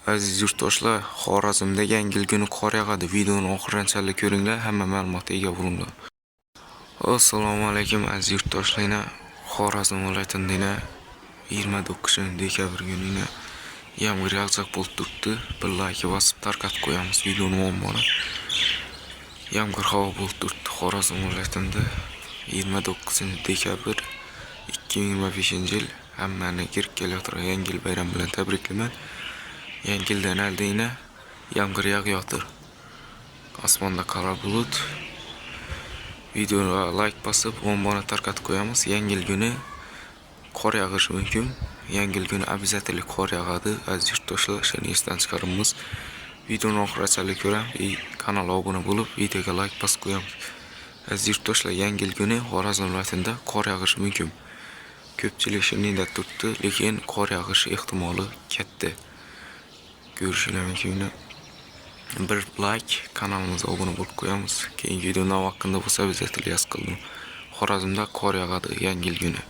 Aziz yurtdoshlar, Xorazmda Yangi yil kuni qor yog'adi. Videoni oxirigacha ko'ringlar, hamma ma'lumotga ega bo'linglar. Assalomu alaykum aziz yurtdoshlar. Xorazm viloyatida 29 dekabr kuni yomg'ir yog'acak bo'lib turibdi. Bir like bosib tarqatib qo'yamiz videoni muammoni. Yomg'ir havo bo'lib turibdi Xorazm viloyatida 29 dekabr 2025-yil. Hammani kirib kelayotgan Yangi yil bayrami bilan tabriklayman. Yangi yildan oldin yomg'ir yog'yotir. Osmonda qora bulut. Videoga like bosib, bombani tarqatib qo'yamiz. Yangi yil kuni qor yog'ishi mumkin. Yangi yil kuni обязательно qor yog'adi. Aziz yurtdoshlar, shuni esdan chiqaramiz. Videoni oxirigacha ko'rib, kanalga obuna bo'lib, videoga like bosib qo'yamiz. Aziz yurtdoshlar, Yangi yil kuni Xorazm viloyatida qor yog'ishi mumkin. Ko'pchilik shunday deb turibdi, lekin qor yog'ishi ehtimoli katta. Görüşürüz mümkün. Bir like, kanalımıza abone bo'lib qo'yamiz. Keyingi videolar vaqtida bo'lsa, biz aytib qildim. Xorazmda qor yog'adi Yangi yil kuni.